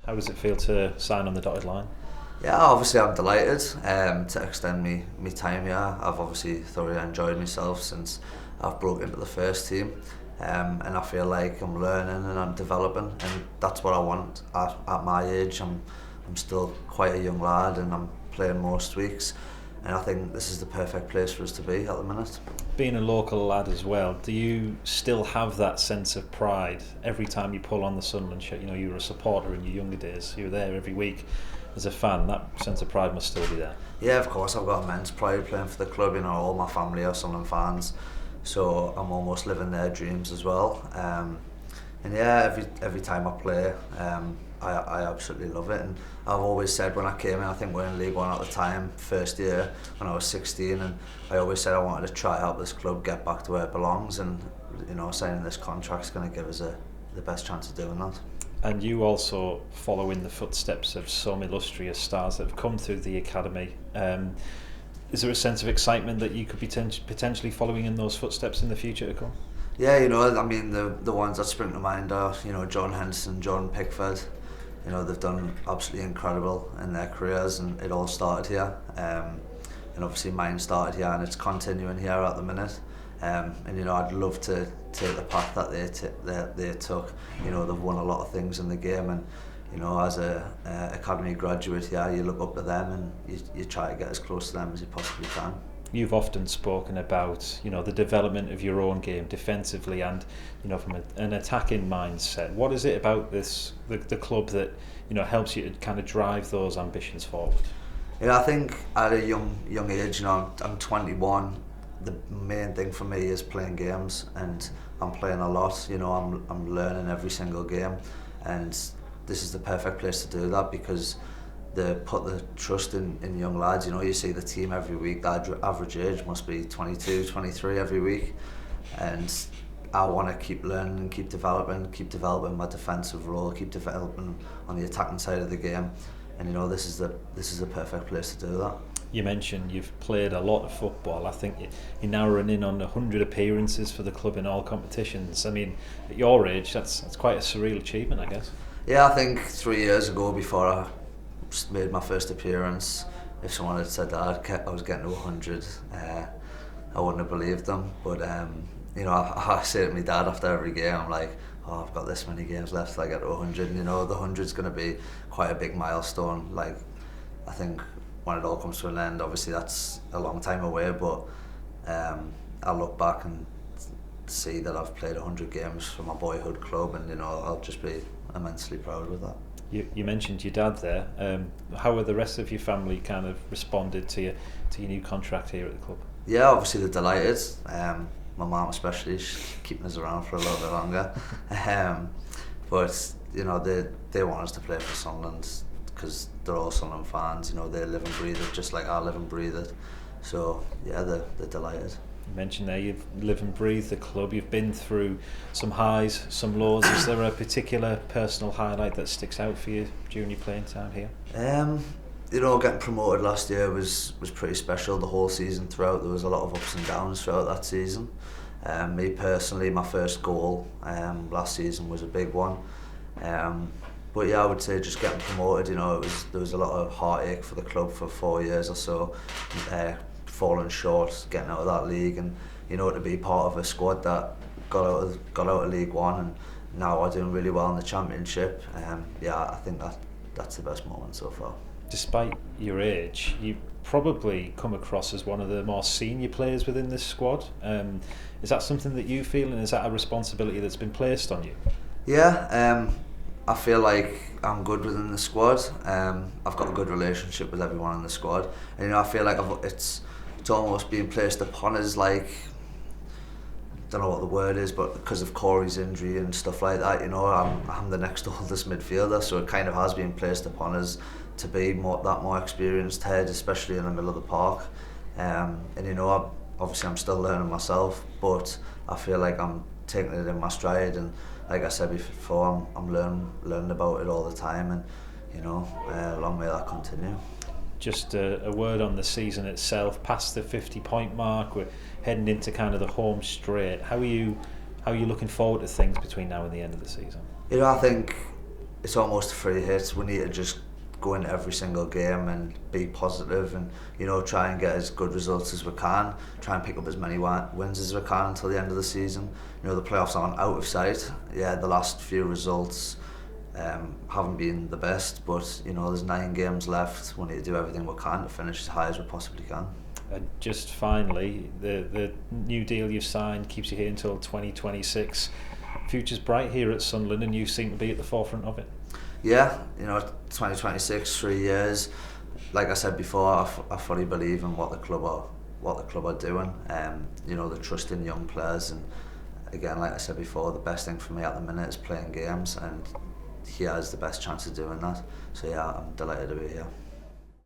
How does it feel to sign on the dotted line? Yeah, obviously I'm delighted to extend me time here. I've obviously thoroughly enjoyed myself since I've broke into the first team, and I feel like I'm learning and I'm developing, and that's what I want at my age. I'm still quite a young lad, and I'm playing most weeks, and I think this is the perfect place for us to be at the minute. Being a local lad as well, do you still have that sense of pride every time you pull on the Sunderland shirt? You know, you were a supporter in your younger days, you were there every week as a fan. That sense of pride must still be there. Yeah, of course, I've got immense pride playing for the club. You know, all my family are Sunderland fans, so I'm almost living their dreams as well. And yeah, every time I play, I absolutely love it. And I've always said when I came in, I think we were in League One at the time, first year when I was 16, and I always said I wanted to try help this club get back to where it belongs. And you know, signing this contract's going to give us the best chance of doing that. And you also follow in the footsteps of some illustrious stars that have come through the academy. Is there a sense of excitement that you could be potentially following in those footsteps in the future to come? Yeah, you know, I mean, the ones that spring to mind are, you know, John Henderson, John Pickford. You know, they've done absolutely incredible in their careers, and it all started here. And obviously mine started here, and it's continuing here at the minute. And you know, I'd love to take the path that they took. You know, they've won a lot of things in the game, and you know, as a academy graduate here, you look up to them, and you try to get as close to them as you possibly can. You've often spoken about, you know, the development of your own game defensively and, you know, from an attacking mindset. What is it about the club that, you know, helps you to kind of drive those ambitions forward? You know, I think at a young age, you know, I'm 21. The main thing for me is playing games, and I'm playing a lot. You know, I'm learning every single game, and this is the perfect place to do that because they put the trust in young lads. You know, you see the team every week. The average age must be 22, 23 every week, and I want to keep learning and keep developing my defensive role, keep developing on the attacking side of the game, and you know, this is the perfect place to do that. You mentioned you've played a lot of football. I think you're now running in on 100 appearances for the club in all competitions. I mean, at your age, that's quite a surreal achievement, I guess. Yeah, I think 3 years ago, before I made my first appearance, if someone had said that I was getting to 100, I wouldn't have believed them. But you know, I say to my dad after every game, I'm like, oh, I've got this many games left till I get to 100. And you know, the 100's going to be quite a big milestone. Like, I think when it all comes to an end, obviously that's a long time away, but I'll look back and see that I've played 100 games for my boyhood club, and you know, I'll just be immensely proud with that. You mentioned your dad there. How have the rest of your family kind of responded to your new contract here at the club? Yeah, obviously they're delighted. My mum especially, she's keeping us around for a little bit longer. But you know, they want us to play for Sunderland because they're all Sunderland fans. You know, they live and breathe it just like I live and breathe it. So yeah, they're delighted. You mentioned there you live and breathe the club. You've been through some highs, some lows. Is there a particular personal highlight that sticks out for you during your playing time here? You know, getting promoted last year was pretty special. The whole season throughout, there was a lot of ups and downs throughout that season. Me personally, my first goal last season was a big one. But yeah, I would say just getting promoted, you know, there was a lot of heartache for the club for 4 years or so, falling short, getting out of that league, and you know, to be part of a squad that got out of League One and now are doing really well in the Championship. Yeah, I think that's the best moment so far. Despite your age, you probably come across as one of the more senior players within this squad. Is that something that you feel, and is that a responsibility that's been placed on you? Yeah, I feel like I'm good within the squad. I've got a good relationship with everyone in the squad, and you know, I feel like it's almost being placed upon us, like, don't know what the word is, but because of Corey's injury and stuff like that, you know, I'm the next oldest midfielder, so it kind of has been placed upon us to be that more experienced head, especially in the middle of the park. And you know, obviously I'm still learning myself, but I feel like I'm taking it in my stride, and like I said before, I'm learning about it all the time, and you know, long may that continue. Just a word on the season itself. Past the 50-point mark, we're heading into kind of the home straight. How are you looking forward to things between now and the end of the season? You know, I think it's almost a free hit. We need to just go into every single game and be positive and, you know, try and get as good results as we can, try and pick up as many wins as we can until the end of the season. You know, the playoffs aren't out of sight. Yeah, the last few results haven't been the best, but, you know, there's 9 games left. We need to do everything we can to finish as high as we possibly can. And just finally, the new deal you've signed keeps you here until 2026. Future's bright here at Sunderland, and you seem to be at the forefront of it. Yeah, you know, 2026, 3 years. Like I said before, I fully believe in what the club are doing. You know, they're trusting young players, and again, like I said before, the best thing for me at the minute is playing games, and he has the best chance of doing that. So yeah, I'm delighted to be here.